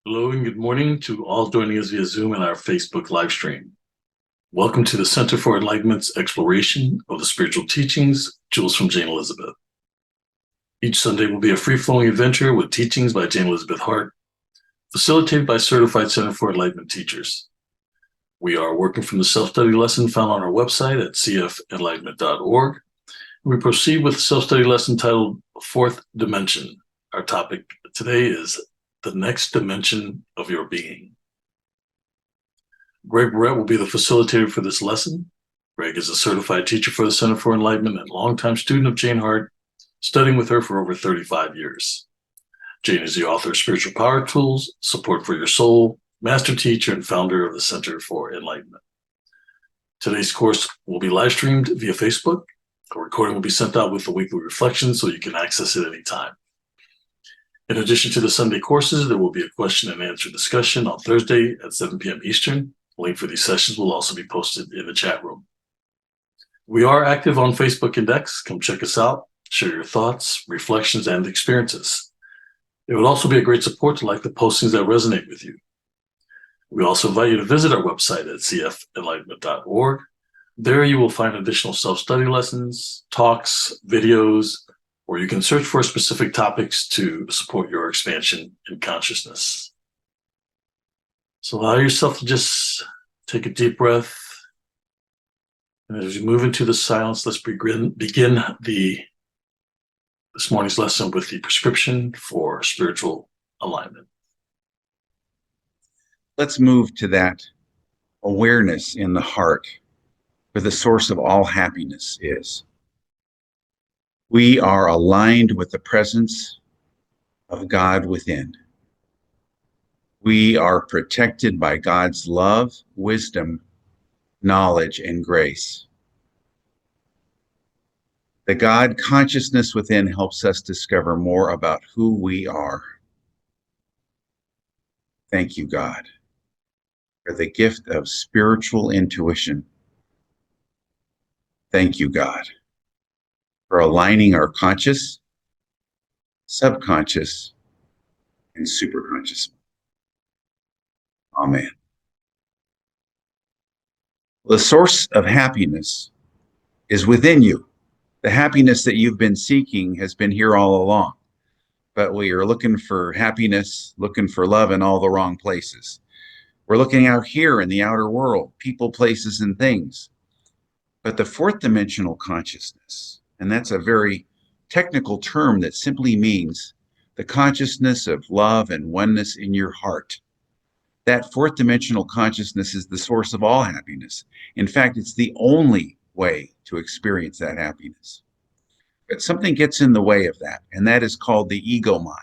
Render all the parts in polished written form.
Hello and good morning to all joining us via Zoom and our Facebook live stream. Welcome to the Center for Enlightenment's exploration of the spiritual teachings, Jewels from Jane Elizabeth. Each Sunday will be a free-flowing adventure with teachings by Jane Elizabeth Hart, facilitated by certified Center for Enlightenment teachers. We are working from the self-study lesson found on our website at cfenlightenment.org. We proceed with the self-study lesson titled Fourth Dimension. Our topic today is the next dimension of your being. Greg Barrett will be the facilitator for this lesson. Greg is a certified teacher for the Center for Enlightenment and longtime student of Jane Hart, studying with her for over 35 years. Jane is the author of Spiritual Power Tools, Support for Your Soul, master teacher, and founder of the Center for Enlightenment. Today's course will be live streamed via Facebook. A recording will be sent out with the weekly reflection so you can access it anytime. In addition to the Sunday courses, there will be a question and answer discussion on Thursday at 7 p.m. Eastern. The link for these sessions will also be posted in the chat room. We are active on Facebook and X. Come check us out, share your thoughts, reflections, and experiences. It would also be a great support to like the postings that resonate with you. We also invite you to visit our website at cfenlightenment.org. There you will find additional self-study lessons, talks, videos, or you can search for specific topics to support your expansion in consciousness. So allow yourself to just take a deep breath. And as you move into the silence, let's begin this morning's lesson with the prescription for spiritual alignment. Let's move to that awareness in the heart where the source of all happiness is. We are aligned with the presence of God within. We are protected by God's love, wisdom, knowledge, and grace. The God consciousness within helps us discover more about who we are. Thank you, God, for the gift of spiritual intuition. Thank you, God, for aligning our conscious, subconscious, and superconscious. Amen. The source of happiness is within you. The happiness that you've been seeking has been here all along, but we are looking for happiness, looking for love in all the wrong places. We're looking out here in the outer world, people, places, and things. But the fourth dimensional consciousness, and that's a very technical term that simply means the consciousness of love and oneness in your heart. That fourth dimensional consciousness is the source of all happiness. In fact, it's the only way to experience that happiness. But something gets in the way of that, and that is called the ego mind.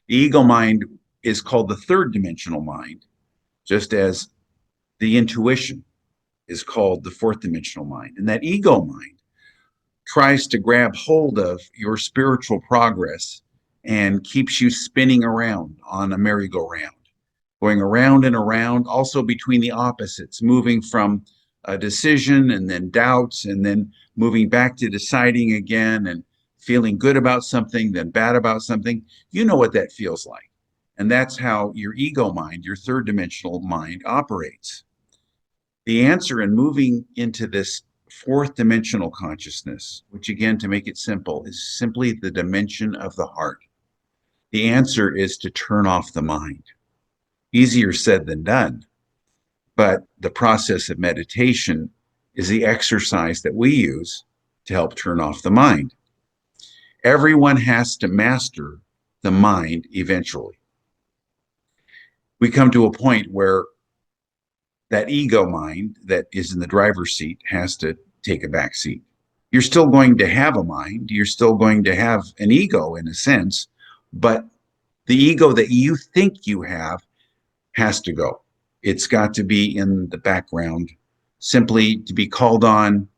The ego mind is called the third dimensional mind, just as the intuition is called the fourth dimensional mind. And that ego mind tries to grab hold of your spiritual progress and keeps you spinning around on a merry-go-round, going around and around, also between the opposites, moving from a decision and then doubts, and then moving back to deciding again and feeling good about something, then bad about something. You know what that feels like. And that's how your ego mind, your third dimensional mind, operates. The answer in moving into this fourth dimensional consciousness, which again, to make it simple, is simply the dimension of the heart. The answer is to turn off the mind. Easier said than done, but the process of meditation is the exercise that we use to help turn off the mind. Everyone has to master the mind eventually. We come to a point where that ego mind that is in the driver's seat has to take a back seat. You're still going to have a mind. You're still going to have an ego in a sense, but the ego that you think you have has to go. It's got to be in the background, simply to be called on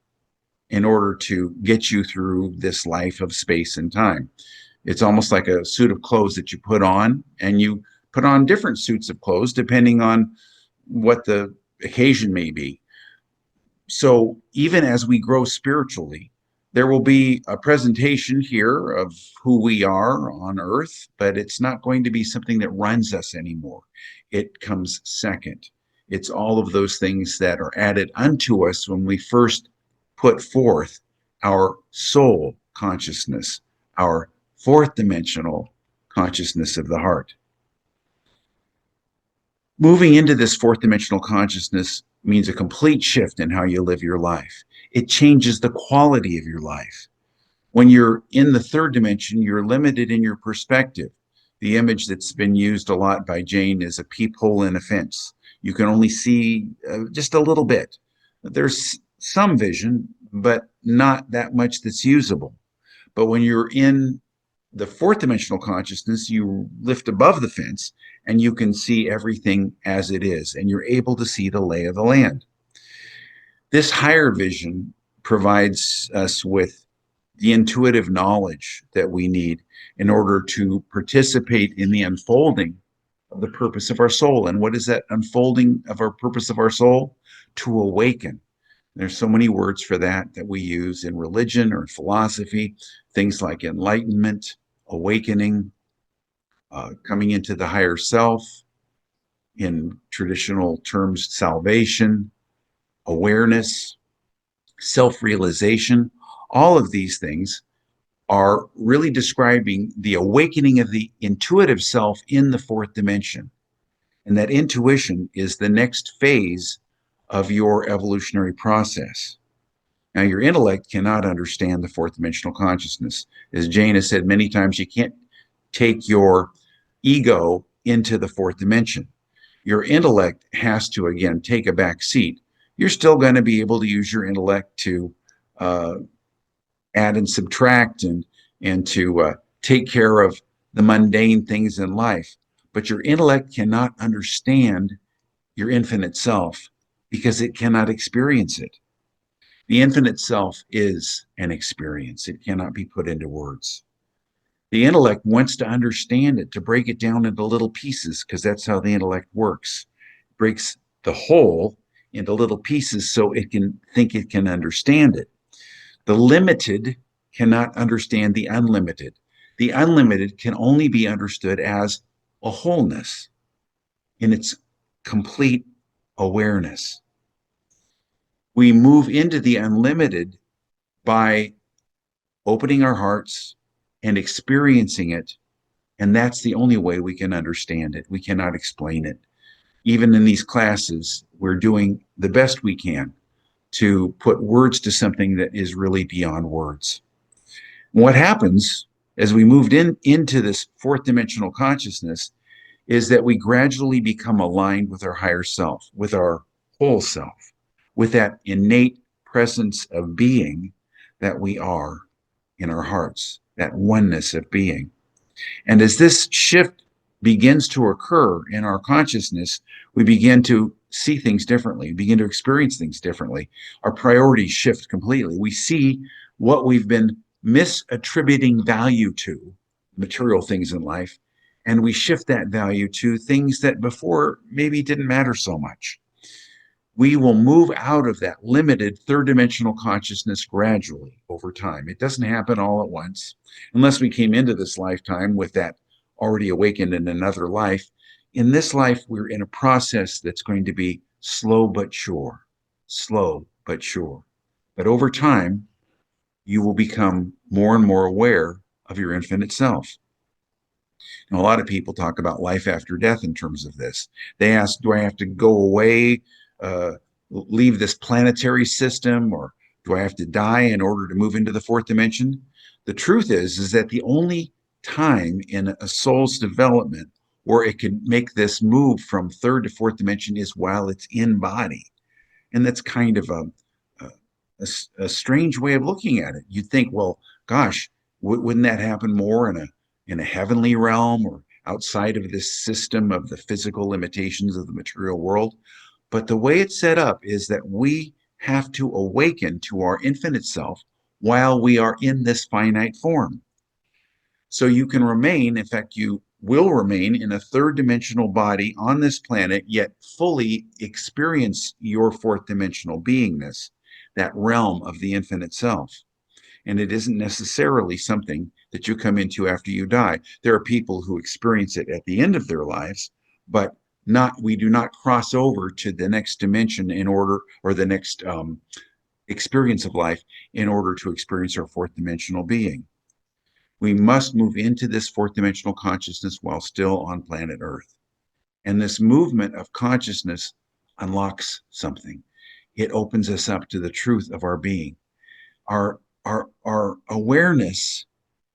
in order to get you through this life of space and time. It's almost like a suit of clothes that you put on, and you put on different suits of clothes depending on what the occasion may be. So even as we grow spiritually, There will be a presentation here of who we are on Earth, but it's not going to be something that runs us anymore. It comes second. It's all of those things that are added unto us when we first put forth our soul consciousness, our fourth dimensional consciousness of the heart. Moving into this fourth dimensional consciousness means a complete shift in how you live your life. It changes the quality of your life. When you're in the third dimension, you're limited in your perspective. The image that's been used a lot by Jane is a peephole in a fence. You can only see just a little bit. There's some vision, but not that much that's usable. But when you're in the fourth dimensional consciousness, you lift above the fence and you can see everything as it is, and you're able to see the lay of the land. This higher vision provides us with the intuitive knowledge that we need in order to participate in the unfolding of the purpose of our soul. And what is that unfolding of our purpose of our soul? To awaken. There's so many words for that we use in religion or in philosophy, things like enlightenment, awakening, coming into the higher self, in traditional terms, salvation, awareness, self-realization. All of these things are really describing the awakening of the intuitive self in the fourth dimension. And that intuition is the next phase of your evolutionary process. Now, your intellect cannot understand the fourth dimensional consciousness. As Jane has said many times, you can't take your ego into the fourth dimension. Your intellect has to, again, take a back seat. You're still going to be able to use your intellect to add and subtract and to take care of the mundane things in life. But your intellect cannot understand your infinite self because it cannot experience it. The infinite self is an experience. It cannot be put into words. The intellect wants to understand it, to break it down into little pieces, because that's how the intellect works. It breaks the whole into little pieces so it can think it can understand it. The limited cannot understand the unlimited. The unlimited can only be understood as a wholeness in its complete awareness. We move into the unlimited by opening our hearts and experiencing it. And that's the only way we can understand it. We cannot explain it. Even in these classes, we're doing the best we can to put words to something that is really beyond words. What happens as we moved into this fourth dimensional consciousness is that we gradually become aligned with our higher self, with our whole self, with that innate presence of being that we are in our hearts, that oneness of being. And as this shift begins to occur in our consciousness, we begin to see things differently, begin to experience things differently. Our priorities shift completely. We see what we've been misattributing value to, material things in life, and we shift that value to things that before maybe didn't matter so much. We will move out of that limited third dimensional consciousness gradually over time. It doesn't happen all at once, unless we came into this lifetime with that already awakened in another life. In this life, we're in a process that's going to be slow but sure, slow but sure. But over time, you will become more and more aware of your infinite self. Now, a lot of people talk about life after death in terms of this. They ask, do I have to go away, leave this planetary system, or do I have to die in order to move into the fourth dimension? The truth is that the only time in a soul's development where it can make this move from third to fourth dimension is while it's in body. And that's kind of a strange way of looking at it. You'd think, well, gosh, wouldn't that happen more in a heavenly realm or outside of this system of the physical limitations of the material world? But the way it's set up is that we have to awaken to our infinite self while we are in this finite form. So you can remain, in fact, you will remain in a third dimensional body on this planet, yet fully experience your fourth dimensional beingness, that realm of the infinite self. And it isn't necessarily something that you come into after you die. There are people who experience it at the end of their lives, but we do not cross over to the next dimension in order, or the next experience of life in order to experience our fourth dimensional being. We must move into this fourth dimensional consciousness while still on planet Earth. And this movement of consciousness unlocks something. It opens us up to the truth of our being. Our awareness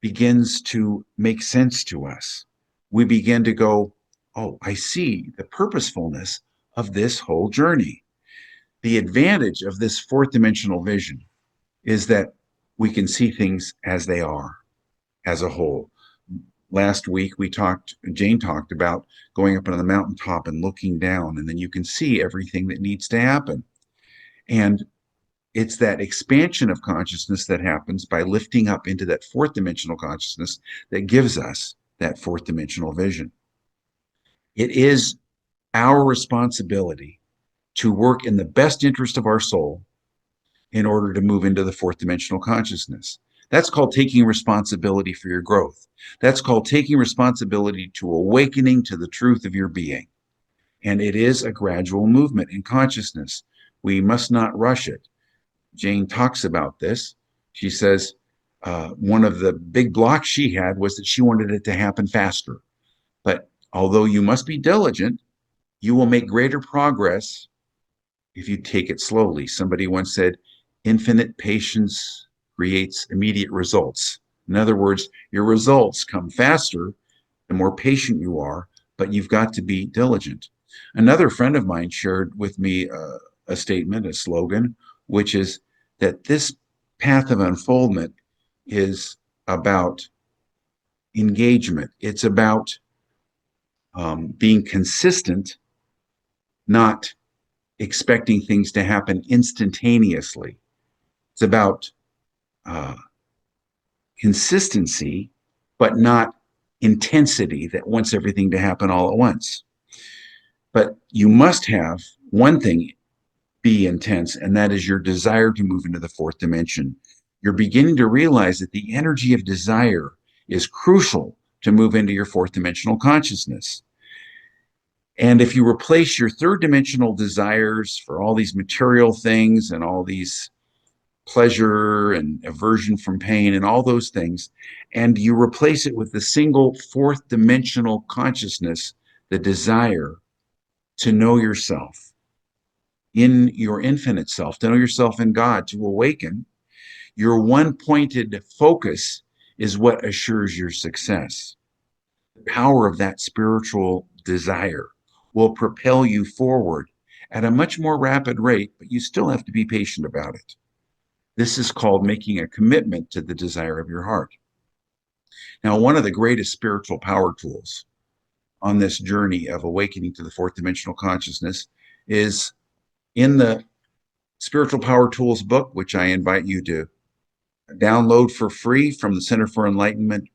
begins to make sense to us. We begin to go, oh, I see the purposefulness of this whole journey. The advantage of this fourth dimensional vision is that we can see things as they are, as a whole. Last week Jane talked about going up on the mountaintop and looking down, and then you can see everything that needs to happen. And it's that expansion of consciousness that happens by lifting up into that fourth dimensional consciousness that gives us that fourth dimensional vision. It is our responsibility to work in the best interest of our soul in order to move into the fourth dimensional consciousness. That's called taking responsibility for your growth. That's called taking responsibility to awakening to the truth of your being. And it is a gradual movement in consciousness. We must not rush it. Jane talks about this. She says one of the big blocks she had was that she wanted it to happen faster. But although you must be diligent, you will make greater progress if you take it slowly. Somebody once said, infinite patience creates immediate results. In other words, your results come faster the more patient you are, but you've got to be diligent. Another friend of mine shared with me a statement, a slogan, which is that this path of unfoldment is about engagement. It's about being consistent, not expecting things to happen instantaneously. It's about consistency, but not intensity that wants everything to happen all at once. But you must have one thing be intense, and that is your desire to move into the fourth dimension. You're beginning to realize that the energy of desire is crucial to move into your fourth dimensional consciousness. And if you replace your third dimensional desires for all these material things and all these pleasure and aversion from pain and all those things, and you replace it with the single fourth dimensional consciousness, the desire to know yourself in your infinite self, to know yourself in God, to awaken, your one pointed focus is what assures your success. The power of that spiritual desire will propel you forward at a much more rapid rate, but you still have to be patient about it. This is called making a commitment to the desire of your heart. Now, one of the greatest spiritual power tools on this journey of awakening to the fourth dimensional consciousness is in the Spiritual Power Tools book, which I invite you to download for free from the Center for Enlightenment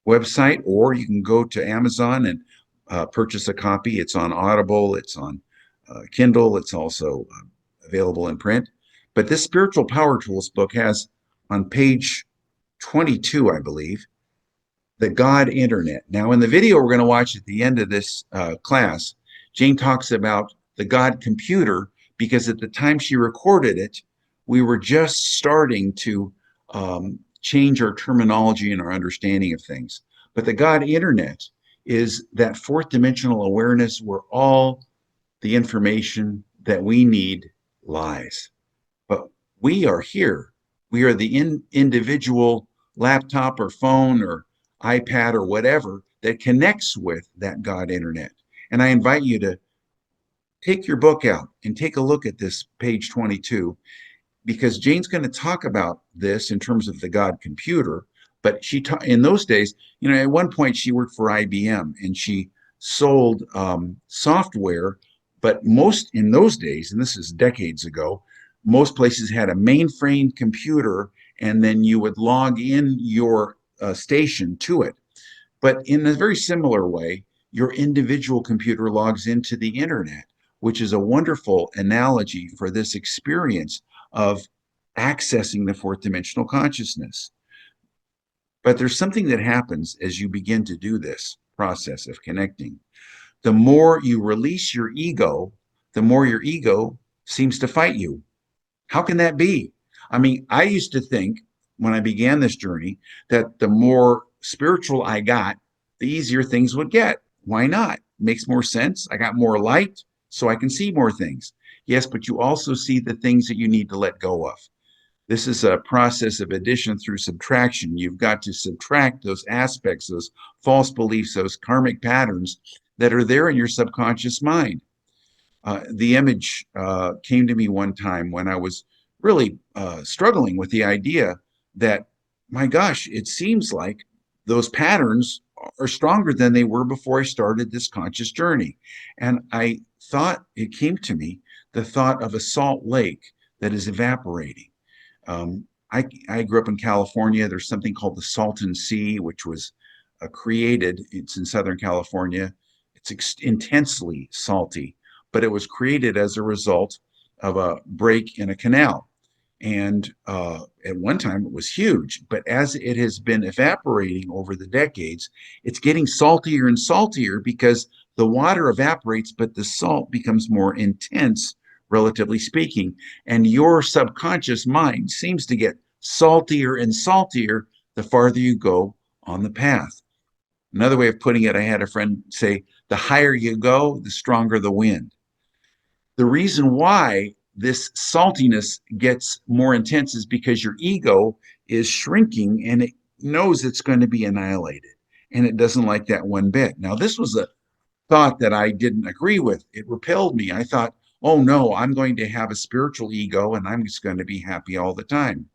website, or you can go to Amazon and purchase a copy. It's on Audible, it's on Kindle, it's also available in print. But this Spiritual Power Tools book has on page 22, I believe, the God Internet. Now, in the video we're going to watch at the end of this class, Jane talks about the God computer, because at the time she recorded it, we were just starting to change our terminology and our understanding of things. But the God Internet is that fourth dimensional awareness where all the information that we need lies. But we are here. We are the individual laptop or phone or iPad or whatever that connects with that God Internet. And I invite you to take your book out and take a look at this page 22, because Jane's going to talk about this in terms of the God computer. But in those days, at one point she worked for IBM and she sold software. But most in those days, and this is decades ago, most places had a mainframe computer, and then you would log in your station to it. But in a very similar way, your individual computer logs into the internet, which is a wonderful analogy for this experience of accessing the fourth dimensional consciousness. But there's something that happens as you begin to do this process of connecting. The more you release your ego, the more your ego seems to fight you. How can that be? I mean, I used to think when I began this journey that the more spiritual I got, the easier things would get. Why not? Makes more sense. I got more light, so I can see more things. Yes, but you also see the things that you need to let go of. This is a process of addition through subtraction. You've got to subtract those aspects, those false beliefs, those karmic patterns that are there in your subconscious mind. The image came to me one time when I was really struggling with the idea that, my gosh, it seems like those patterns are stronger than they were before I started this conscious journey. And I thought, it came to me, the thought of a salt lake that is evaporating. I grew up in California. There's something called the Salton Sea, which was created. It's in Southern California. It's intensely salty, but it was created as a result of a break in a canal. And at one time it was huge, but as it has been evaporating over the decades, it's getting saltier and saltier because the water evaporates, but the salt becomes more intense, relatively speaking. And your subconscious mind seems to get saltier and saltier the farther you go on the path. Another way of putting it, I had a friend say, the higher you go, the stronger the wind. The reason why this saltiness gets more intense is because your ego is shrinking and it knows it's going to be annihilated and it doesn't like that one bit. Now, this was a thought that I didn't agree with. It repelled me. I thought, oh no, I'm going to have a spiritual ego and I'm just going to be happy all the time.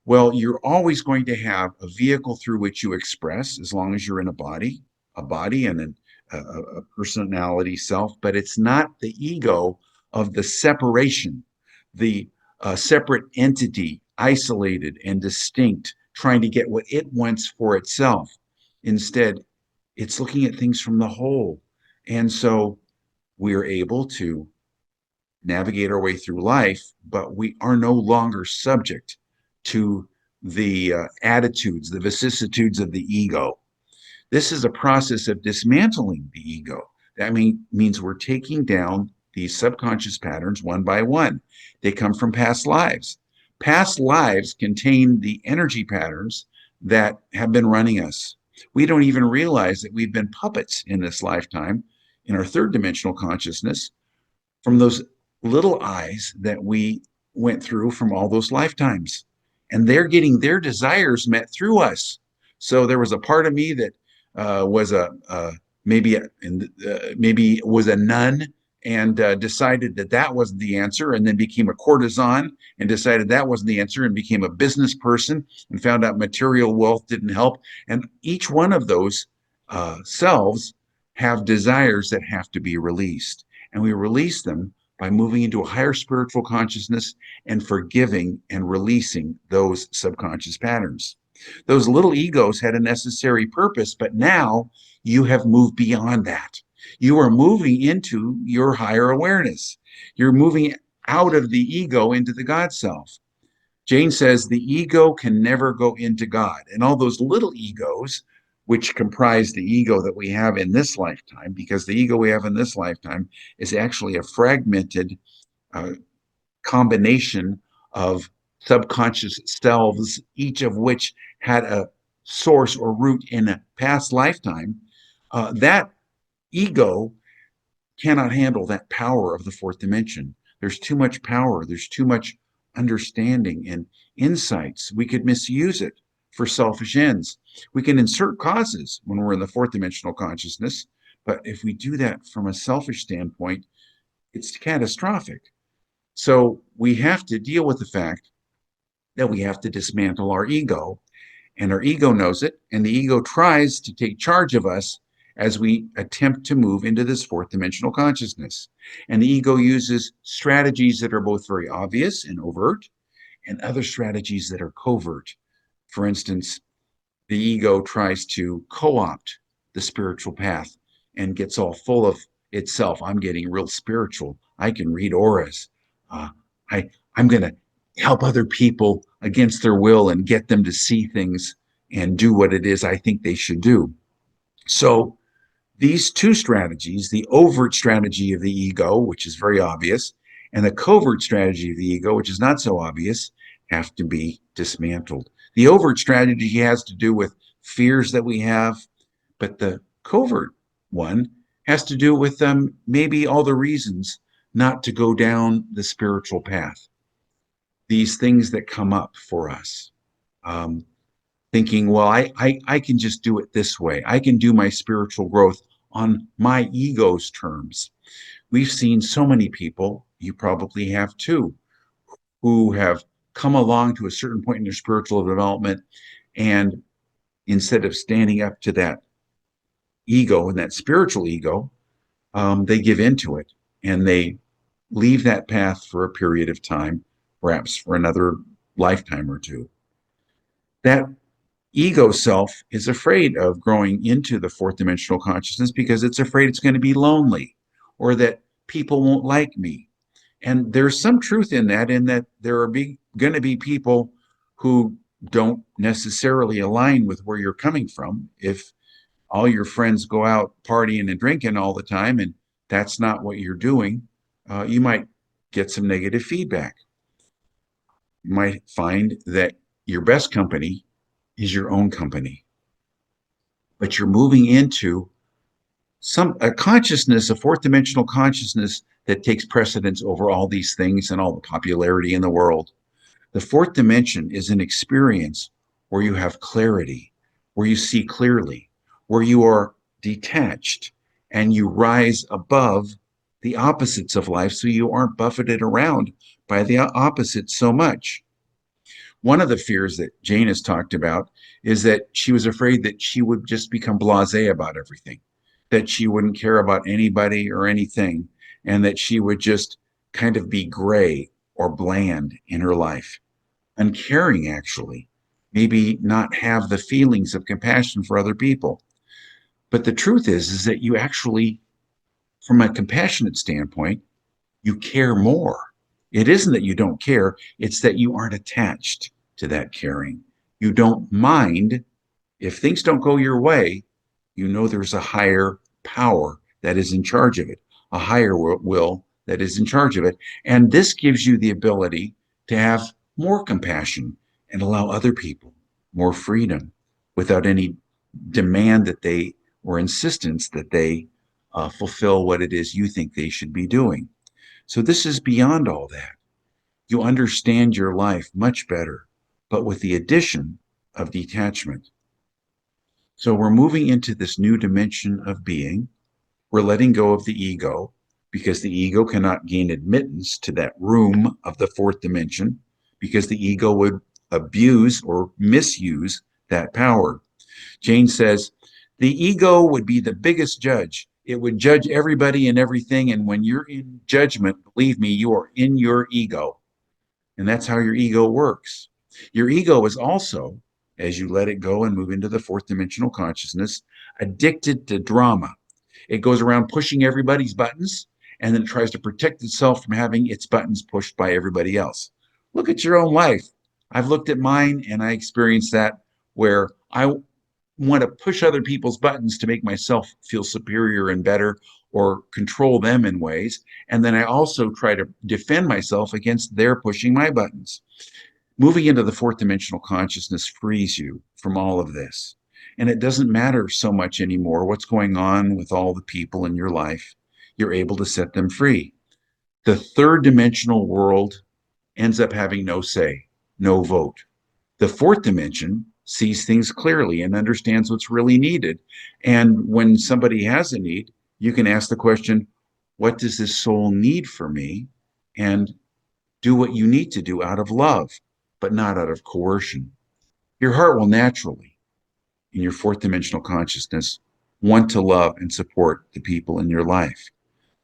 Well, you're always going to have a vehicle through which you express as long as you're in a body and a personality self, but it's not the ego of the separation, the separate entity, isolated and distinct, trying to get what it wants for itself. Instead, it's looking at things from the whole. And so we're able to navigate our way through life, but we are no longer subject to the attitudes, the vicissitudes of the ego. This is a process of dismantling the ego. That means we're taking down these subconscious patterns one by one. They come from past lives. Past lives contain the energy patterns that have been running us. We don't even realize that we've been puppets in this lifetime, in our third dimensional consciousness, from those little eyes that we went through from all those lifetimes. And they're getting their desires met through us. So there was a part of me that was maybe was a nun and decided that that wasn't the answer, and then became a courtesan and decided that wasn't the answer, and became a business person and found out material wealth didn't help. And each one of those selves have desires that have to be released, and we release them by moving into a higher spiritual consciousness and forgiving and releasing those subconscious patterns. Those little egos had a necessary purpose, but now you have moved beyond that. You are moving into your higher awareness. You're moving out of the ego into the God self. Jane says the ego can never go into God. And all those little egos, which comprise the ego that we have in this lifetime, because the ego we have in this lifetime is actually a fragmented uh, combination of subconscious selves, each of which had a source or root in a past lifetime. That ego cannot handle that power of the fourth dimension. There's too much power, there's too much understanding and insights. We could misuse it for selfish ends. We can insert causes when we're in the fourth dimensional consciousness, but if we do that from a selfish standpoint, it's catastrophic. So we have to deal with the fact that we have to dismantle our ego, and our ego knows it, and the ego tries to take charge of us as we attempt to move into this fourth dimensional consciousness. And the ego uses strategies that are both very obvious and overt, and other strategies that are covert. For instance, the ego tries to co-opt the spiritual path and gets all full of itself. I'm getting real spiritual. I can read auras. Uh, I'm going to help other people against their will and get them to see things and do what it is I think they should do. So these two strategies, the overt strategy of the ego, which is very obvious, and the covert strategy of the ego, which is not so obvious, have to be dismantled. The overt strategy has to do with fears that we have, but the covert one has to do with maybe all the reasons not to go down the spiritual path. These things that come up for us. Um, Thinking, well, I can just do it this way. I can do my spiritual growth on my ego's terms. We've seen so many people, you probably have too, who have come along to a certain point in their spiritual development, and instead of standing up to that ego and that spiritual ego, they give into it and they leave that path for a period of time, perhaps for another lifetime or two. That ego self is afraid of growing into the fourth dimensional consciousness because it's afraid it's going to be lonely or that people won't like me. And there's some truth in that there are going to be people who don't necessarily align with where you're coming from. If all your friends go out partying and drinking all the time and that's not what you're doing, you might get some negative feedback. You might find that your best company is your own company, but you're moving into a consciousness, a fourth dimensional consciousness that takes precedence over all these things and all the popularity in the world. The fourth dimension is an experience where you have clarity, where you see clearly, where you are detached and you rise above the opposites of life so you aren't buffeted around by the opposites so much. One of the fears that Jane has talked about is that she was afraid that she would just become blasé about everything, that she wouldn't care about anybody or anything, and that she would just kind of be gray or bland in her life, uncaring actually, maybe not have the feelings of compassion for other people. But the truth is that you actually, from a compassionate standpoint, you care more. It isn't that you don't care, it's that you aren't attached to that caring. You don't mind if things don't go your way, you know there's a higher power that is in charge of it, a higher will that is in charge of it. And this gives you the ability to have more compassion and allow other people more freedom without any demand that they or insistence that they fulfill what it is you think they should be doing. So this is beyond all that. You understand your life much better, but with the addition of detachment. So we're moving into this new dimension of being. We're letting go of the ego because the ego cannot gain admittance to that room of the fourth dimension because the ego would abuse or misuse that power. Jane says, the ego would be the biggest judge. It would judge everybody and everything. And when you're in judgment, believe me, you are in your ego. And that's how your ego works. Your ego is also, as you let it go and move into the fourth dimensional consciousness, addicted to drama. It goes around pushing everybody's buttons and then it tries to protect itself from having its buttons pushed by everybody else. Look at your own life. I've looked at mine and I experienced that where I want to push other people's buttons to make myself feel superior and better or control them in ways. And then I also try to defend myself against their pushing my buttons. Moving into the fourth dimensional consciousness frees you from all of this. And it doesn't matter so much anymore what's going on with all the people in your life. You're able to set them free. The third dimensional world ends up having no say, no vote. The fourth dimension sees things clearly and understands what's really needed. And when somebody has a need, you can ask the question, what does this soul need for me? And do what you need to do out of love, but not out of coercion. Your heart will naturally, in your fourth dimensional consciousness, want to love and support the people in your life.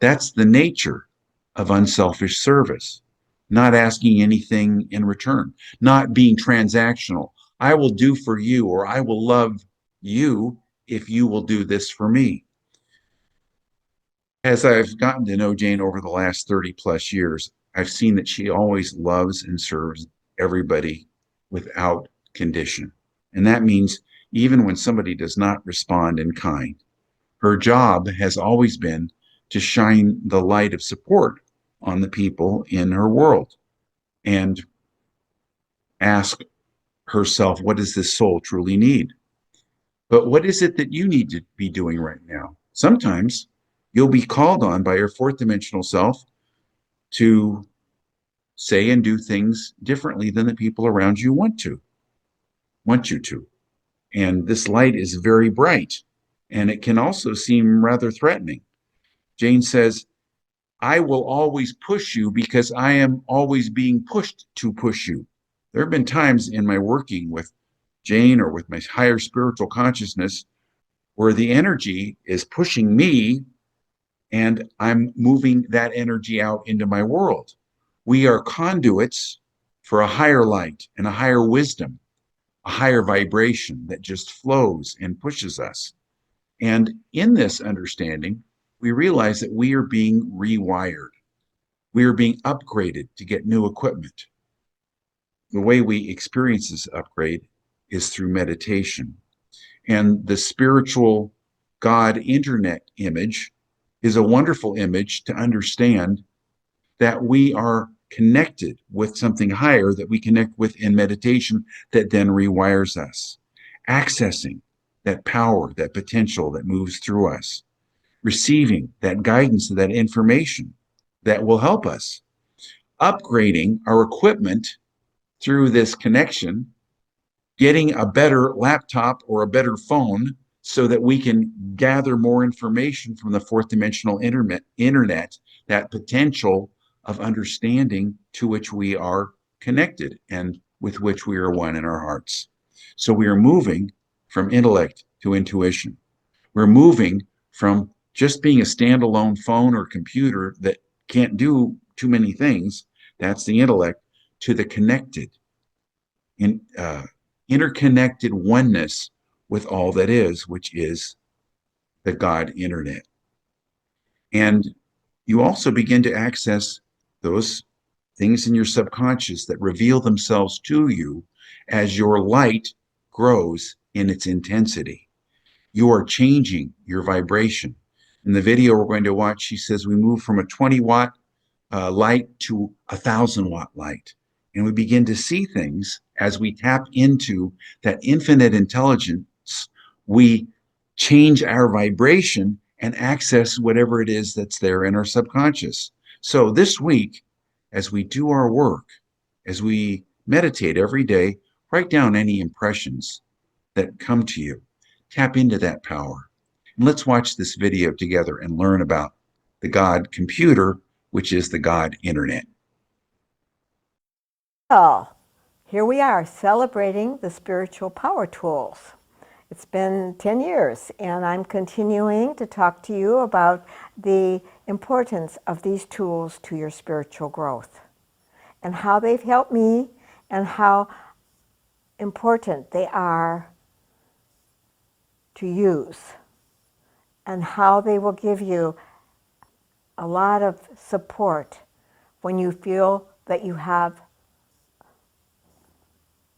That's the nature of unselfish service, not asking anything in return, not being transactional. I will do for you, or I will love you if you will do this for me. As I've gotten to know Jane over the last 30 plus years, I've seen that she always loves and serves everybody without condition. And that means even when somebody does not respond in kind, her job has always been to shine the light of support on the people in her world and ask herself, what does this soul truly need? But what is it that you need to be doing right now? Sometimes you'll be called on by your fourth dimensional self to say and do things differently than the people around you want you to. And this light is very bright, and it can also seem rather threatening. Jane says, I will always push you because I am always being pushed to push you. There have been times in my working with Jane or with my higher spiritual consciousness where the energy is pushing me and I'm moving that energy out into my world. We are conduits for a higher light and a higher wisdom, a higher vibration that just flows and pushes us. And in this understanding, we realize that we are being rewired. We are being upgraded to get new equipment. The way we experience this upgrade is through meditation. And the spiritual God internet image is a wonderful image to understand that we are connected with something higher that we connect with in meditation that then rewires us, accessing that power, that potential that moves through us, receiving that guidance, that information that will help us, upgrading our equipment through this connection, getting a better laptop or a better phone so that we can gather more information from the fourth dimensional internet, that potential of understanding to which we are connected and with which we are one in our hearts. So we are moving from intellect to intuition. We're moving from just being a standalone phone or computer that can't do too many things, that's the intellect, to the connected, in, interconnected oneness with all that is, which is the God internet. And you also begin to access those things in your subconscious that reveal themselves to you as your light grows in its intensity. You are changing your vibration. In the video we're going to watch, she says we move from a 20-watt light to 1,000-watt light. And we begin to see things as we tap into that infinite intelligence. We change our vibration and access whatever it is that's there in our subconscious. So this week, as we do our work, as we meditate every day, write down any impressions that come to you. Tap into that power. And let's watch this video together and learn about the God computer, which is the God internet. Well, here we are celebrating the spiritual power tools. It's been 10 years, and I'm continuing to talk to you about the importance of these tools to your spiritual growth and how they've helped me and how important they are to use and how they will give you a lot of support when you feel that you have,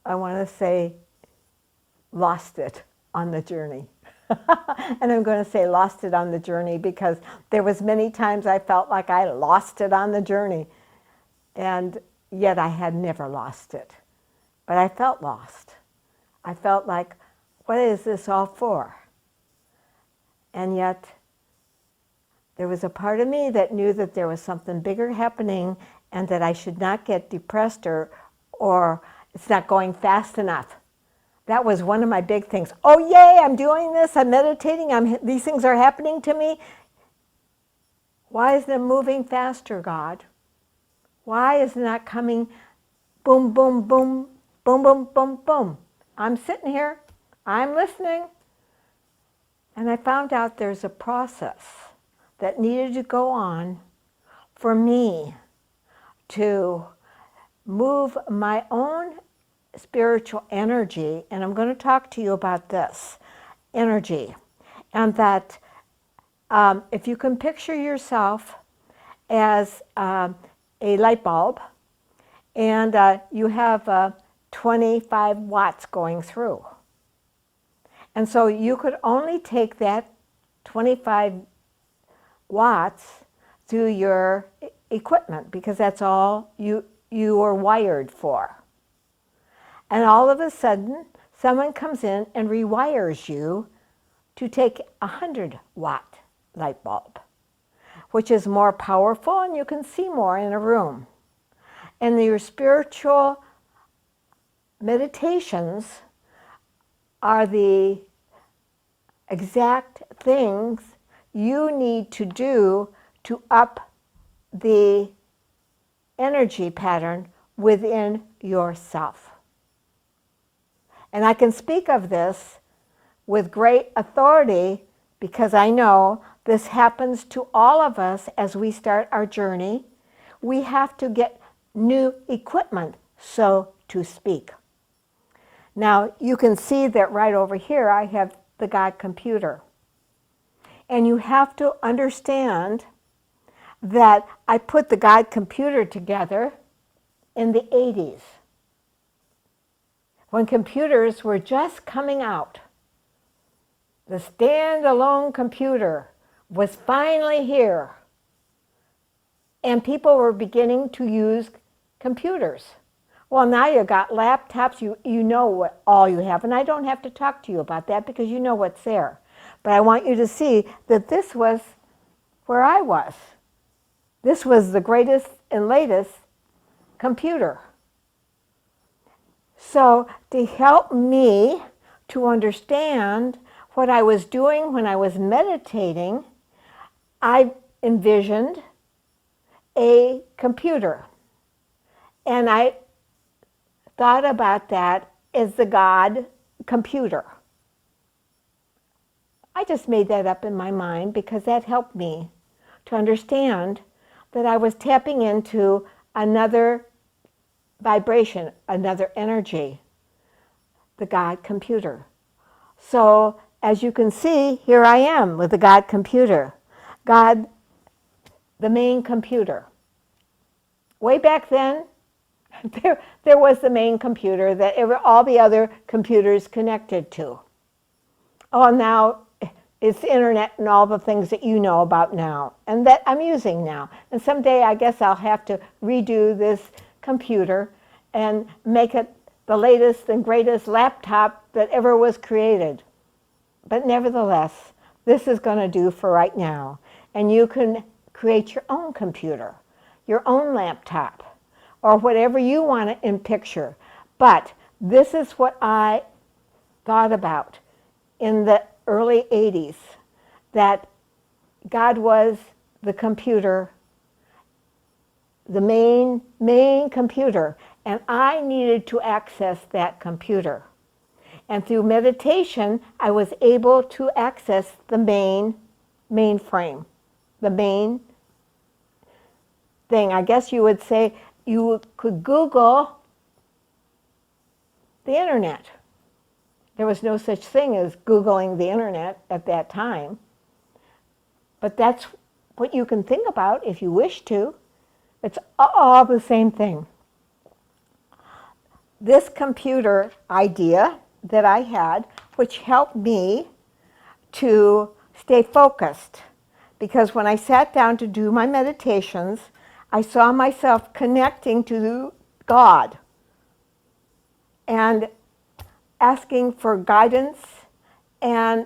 I want to say, lost it on the journey. And I'm going to say lost it on the journey because there was many times I felt like I lost it on the journey, and yet I had never lost it. But I felt lost. I felt like, what is this all for? And yet there was a part of me that knew that there was something bigger happening and that I should not get depressed or it's not going fast enough. That was one of my big things. Oh, yay, I'm doing this, I'm meditating, these things are happening to me. Why isn't it moving faster, God? Why isn't that coming boom, boom, boom, boom, boom, boom, boom? I'm sitting here, I'm listening. And I found out there's a process that needed to go on for me to move my own spiritual energy, and I'm going to talk to you about this energy, and that if you can picture yourself as a light bulb, and you have 25 watts going through. And so you could only take that 25 watts through your equipment because that's all you are wired for. And all of a sudden, someone comes in and rewires you to take a 100-watt light bulb, which is more powerful and you can see more in a room. And your spiritual meditations are the exact things you need to do to up the energy pattern within yourself. And I can speak of this with great authority because I know this happens to all of us as we start our journey. We have to get new equipment, so to speak. Now, you can see that right over here I have the God computer. And you have to understand that I put the God computer together in the 80s, when computers were just coming out. The standalone computer was finally here, and people were beginning to use computers. Well, now you got laptops, you know what all you have, and I don't have to talk to you about that because you know what's there. But I want you to see that this was where I was. This was the greatest and latest computer. So to help me to understand what I was doing when I was meditating, I envisioned a computer. And I thought about that as the God computer. I just made that up in my mind because that helped me to understand that I was tapping into another vibration, another energy, the God computer. So as you can see, here I am with the God computer. God, the main computer. Way back then, there was the main computer that all the other computers connected to. Oh, now it's the internet and all the things that you know about now and that I'm using now. And someday I guess I'll have to redo this computer and make it the latest and greatest laptop that ever was created. But nevertheless, this is going to do for right now. And you can create your own computer, your own laptop, or whatever you want in picture. But this is what I thought about in the early 80s, that God was the computer, the main computer, and I needed to access that computer. And through meditation, I was able to access the mainframe, the main thing. I guess you would say you could Google the internet. There was no such thing as Googling the internet at that time. But that's what you can think about if you wish to. It's all the same thing. This computer idea that I had, which helped me to stay focused, because when I sat down to do my meditations, I saw myself connecting to God and asking for guidance and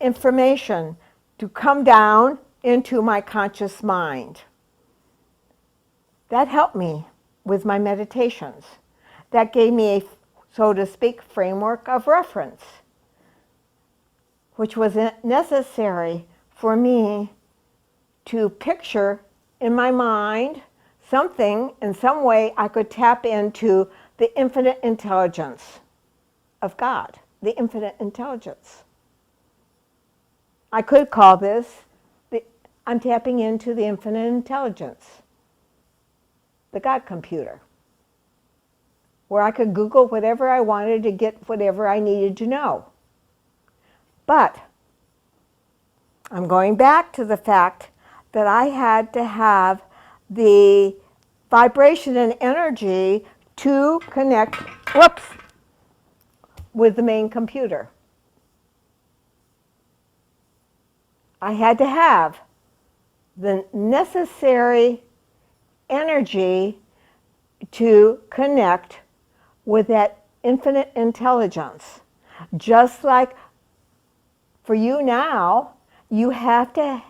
information to come down into my conscious mind. That helped me with my meditations. That gave me a, so to speak, framework of reference, which was necessary for me to picture in my mind something, in some way I could tap into the infinite intelligence of God, the infinite intelligence. I could call this, I'm tapping into the infinite intelligence, the God computer, where I could Google whatever I wanted to get whatever I needed to know. But I'm going back to the fact that I had to have the vibration and energy to connect, whoops, with the main computer. I had to have the necessary energy to connect with that infinite intelligence. Just like for you now, you have to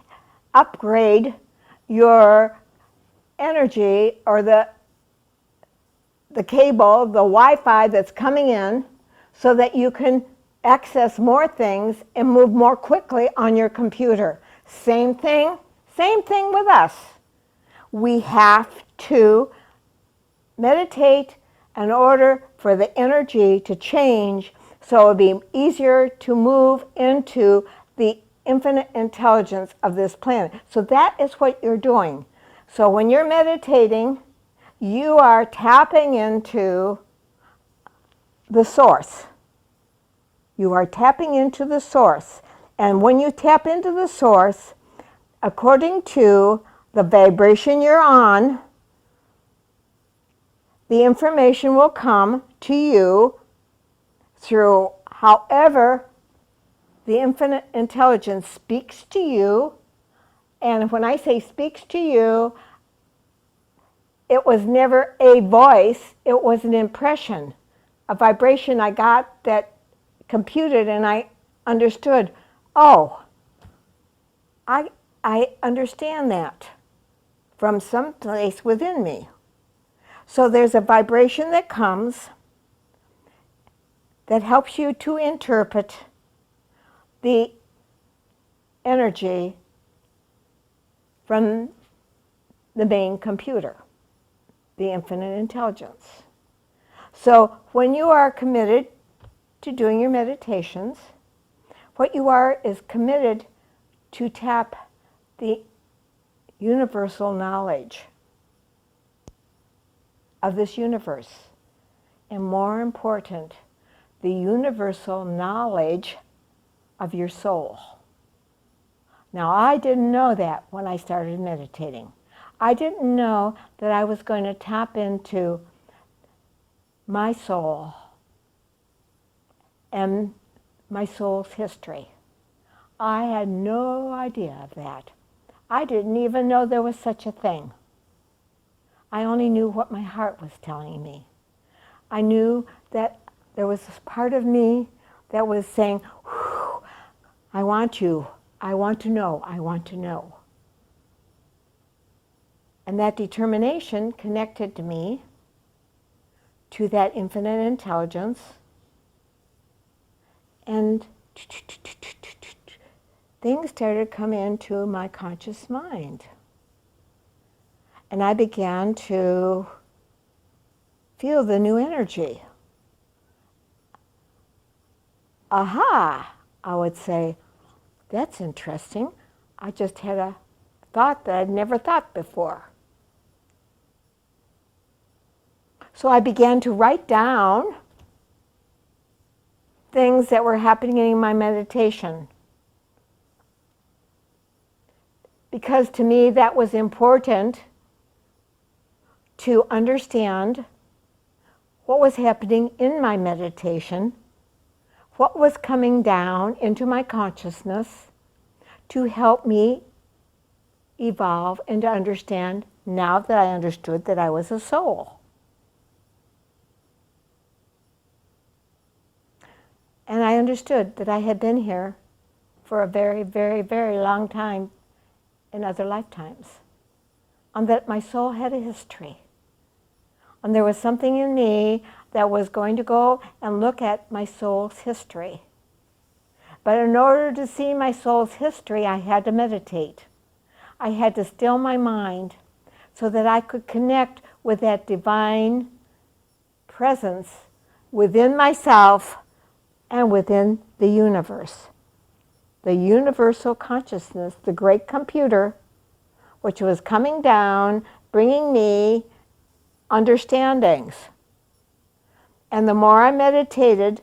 upgrade your energy or the cable, the Wi-Fi that's coming in so that you can access more things and move more quickly on your computer. Same thing with us. We have to meditate in order for the energy to change so it will be easier to move into the infinite intelligence of this planet. So that is what you're doing. So when you're meditating, you are tapping into the source. You are tapping into the source. And when you tap into the source, according to the vibration you're on, the information will come to you through however the infinite intelligence speaks to you. And when I say speaks to you, it was never a voice, it was an impression, a vibration I got that computed and I understood, oh, I understand that from some place within me. So there's a vibration that comes that helps you to interpret the energy from the main computer, the infinite intelligence. So when you are committed to doing your meditations, what you are is committed to tap the universal knowledge of this universe. And more important, the universal knowledge of your soul. Now, I didn't know that when I started meditating. I didn't know that I was going to tap into my soul and my soul's history. I had no idea of that. I didn't even know there was such a thing. I only knew what my heart was telling me. I knew that there was this part of me that was saying, I want you, I want to know, I want to know. And that determination connected to me to that infinite intelligence, and things started to come into my conscious mind. And I began to feel the new energy. Aha, I would say, that's interesting. I just had a thought that I'd never thought before. So I began to write down things that were happening in my meditation. Because to me that was important to understand what was happening in my meditation, what was coming down into my consciousness to help me evolve and to understand now that I understood that I was a soul. And I understood that I had been here for a very, very, very long time in other lifetimes, and that my soul had a history. And there was something in me that was going to go and look at my soul's history. But in order to see my soul's history, I had to meditate. I had to still my mind so that I could connect with that divine presence within myself and within the universe. The universal consciousness, the great computer, which was coming down, bringing me understandings. And the more I meditated,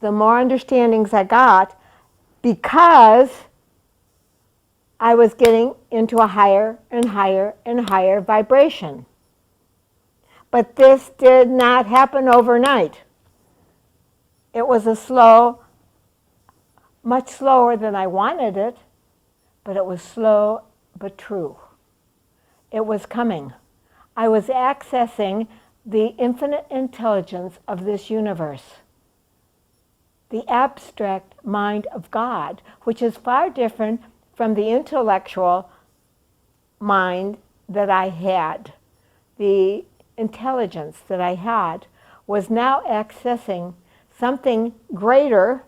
the more understandings I got, because I was getting into a higher and higher and higher vibration. But this did not happen overnight. It was a slow, much slower than I wanted it, but it was slow but true. It was coming. I was accessing the infinite intelligence of this universe, the abstract mind of God, which is far different from the intellectual mind that I had. The intelligence that I had was now accessing something greater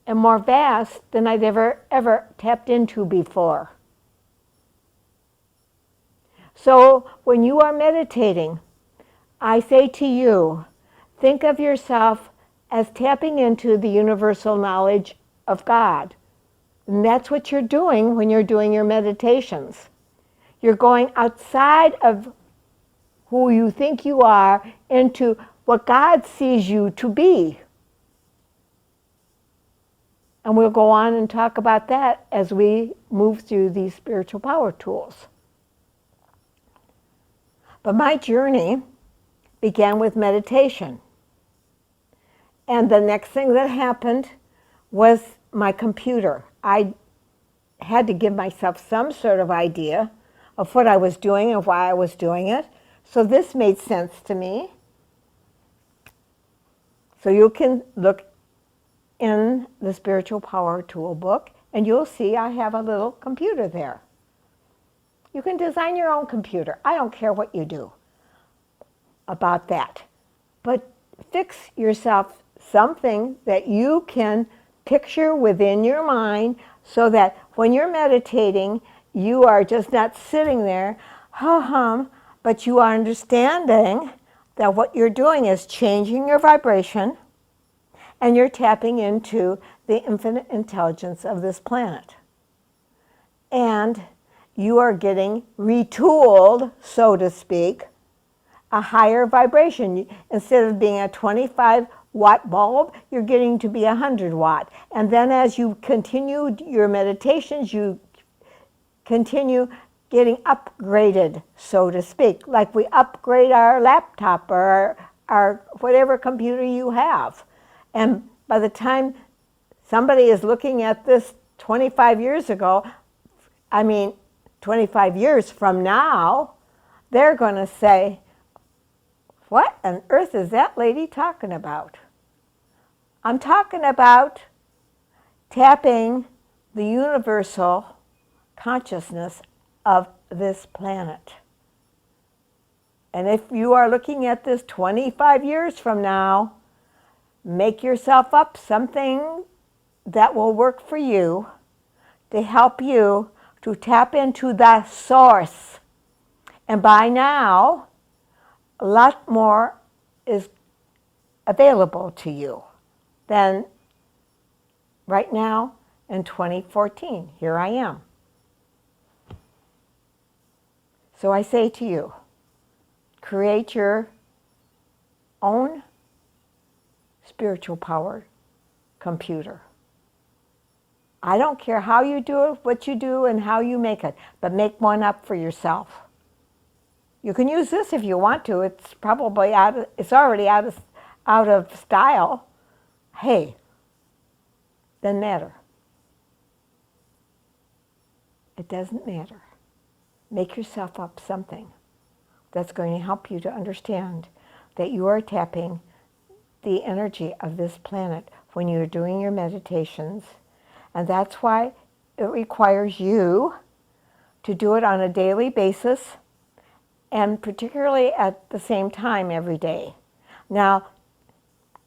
and more vast than I'd ever tapped into before. So when you are meditating, I say to you, think of yourself as tapping into the universal knowledge of God. And that's what you're doing when you're doing your meditations. You're going outside of who you think you are into what God sees you to be. And we'll go on and talk about that as we move through these spiritual power tools. But my journey began with meditation. And the next thing that happened was my computer. I had to give myself some sort of idea of what I was doing and why I was doing it. So this made sense to me. So you can look in the Spiritual Power Tool book and you'll see I have a little computer there. You can design your own computer. I don't care what you do about that. But fix yourself something that you can picture within your mind so that when you're meditating, you are just not sitting there, hum, but you are understanding that what you're doing is changing your vibration and you're tapping into the infinite intelligence of this planet. And you are getting retooled, so to speak, a higher vibration. Instead of being a 25-watt bulb, you're getting to be 100-watt. And then as you continue your meditations, you continue getting upgraded, so to speak, like we upgrade our laptop or our whatever computer you have. And by the time somebody is looking at this 25 years ago, 25 years from now, they're going to say, what on earth is that lady talking about? I'm talking about tapping the universal consciousness of this planet. And if you are looking at this 25 years from now, make yourself up something that will work for you to help you to tap into the source. And by now, a lot more is available to you than right now in 2014. Here I am. So I say to you, create your own spiritual power computer. I don't care how you do it, what you do, and how you make it, but make one up for yourself. You can use this if you want to. It's probably it's already out of style. Hey, doesn't matter. It doesn't matter. Make yourself up something that's going to help you to understand that you are tapping the energy of this planet when you're doing your meditations. And that's why it requires you to do it on a daily basis and particularly at the same time every day. Now,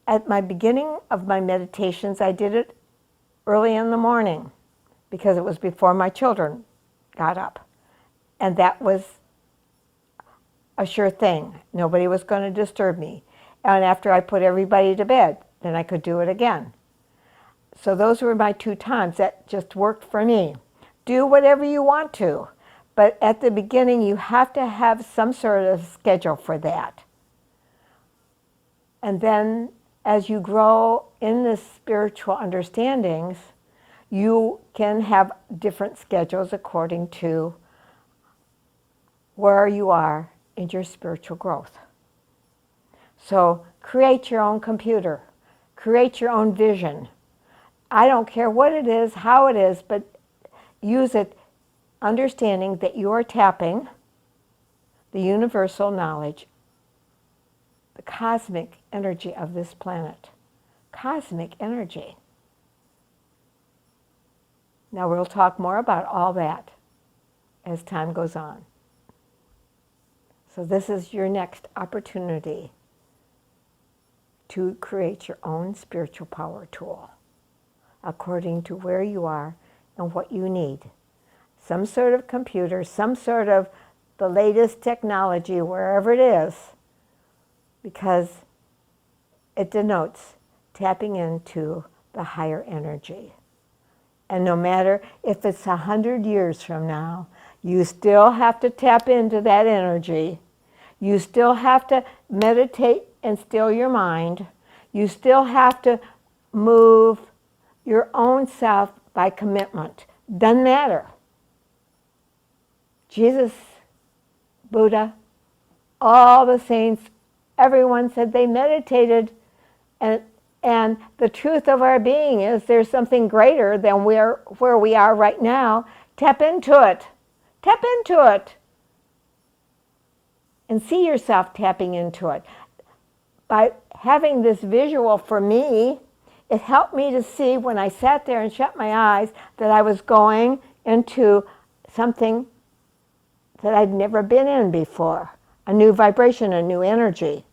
at my beginning of my meditations, I did it early in the morning because it was before my children got up. And that was a sure thing. Nobody was going to disturb me. And after I put everybody to bed, then I could do it again. So those were my 2 times. That just worked for me. Do whatever you want to. But at the beginning, you have to have some sort of schedule for that. And then as you grow in the spiritual understandings, you can have different schedules according to where you are in your spiritual growth. So create your own computer, create your own vision. I don't care what it is, how it is, but use it understanding that you are tapping the universal knowledge, the cosmic energy of this planet. Cosmic energy. Now we'll talk more about all that as time goes on. So this is your next opportunity to create your own spiritual power tool according to where you are and what you need. Some sort of computer, some sort of the latest technology, wherever it is, because it denotes tapping into the higher energy. And no matter if it's 100 years from now, you still have to tap into that energy. You still have to meditate and still your mind. You still have to move your own self by commitment. Doesn't matter. Jesus, Buddha, all the saints, everyone said they meditated, and the truth of our being is there's something greater than where we are right now. Tap into it. Tap into it. And see yourself tapping into it. By having this visual for me, it helped me to see when I sat there and shut my eyes that I was going into something that I'd never been in before, a new vibration, a new energy.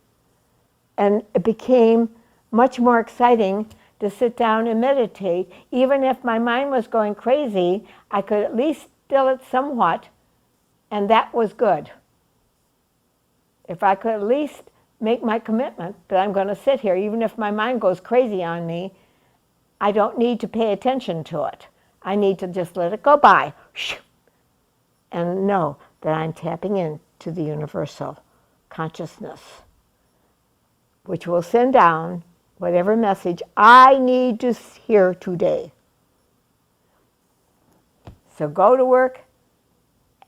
And it became much more exciting to sit down and meditate. Even if my mind was going crazy, I could at least still it somewhat, and that was good. If I could at least make my commitment that I'm going to sit here, even if my mind goes crazy on me, I don't need to pay attention to it. I need to just let it go by and know that I'm tapping into the universal consciousness, which will send down whatever message I need to hear today. So go to work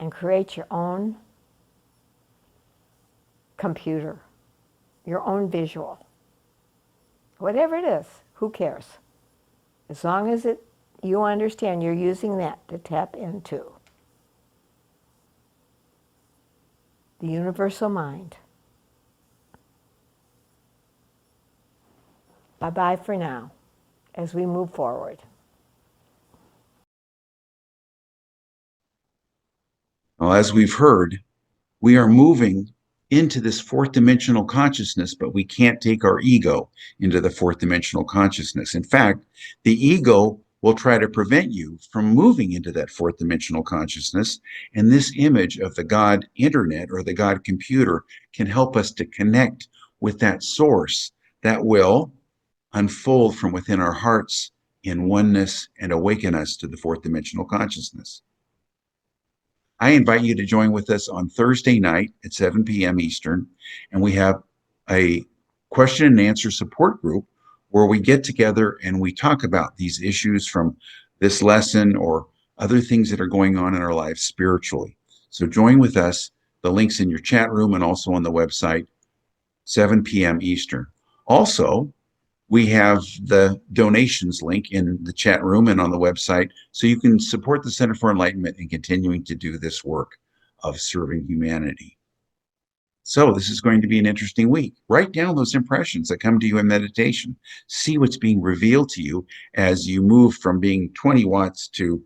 and create your own computer, your own visual. Whatever it is, who cares? As long as you understand you're using that to tap into the universal mind. Bye-bye for now as we move forward. Well, as we've heard, we are moving into this fourth dimensional consciousness, but we can't take our ego into the fourth dimensional consciousness. In fact, the ego will try to prevent you from moving into that fourth dimensional consciousness. And this image of the God internet or the God computer can help us to connect with that source that will unfold from within our hearts in oneness and awaken us to the fourth dimensional consciousness. I invite you to join with us on Thursday night at 7 p.m. Eastern, and we have a question and answer support group where we get together and we talk about these issues from this lesson or other things that are going on in our lives spiritually. So join with us. The link's in your chat room and also on the website, 7 p.m. Eastern. Also, we have the donations link in the chat room and on the website, so you can support the Center for Enlightenment in continuing to do this work of serving humanity. So this is going to be an interesting week. Write down those impressions that come to you in meditation. See what's being revealed to you as you move from being 20 watts to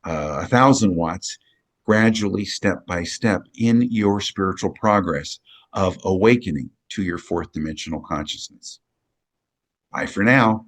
1,000 watts, gradually, step by step, in your spiritual progress of awakening to your fourth dimensional consciousness. Bye for now.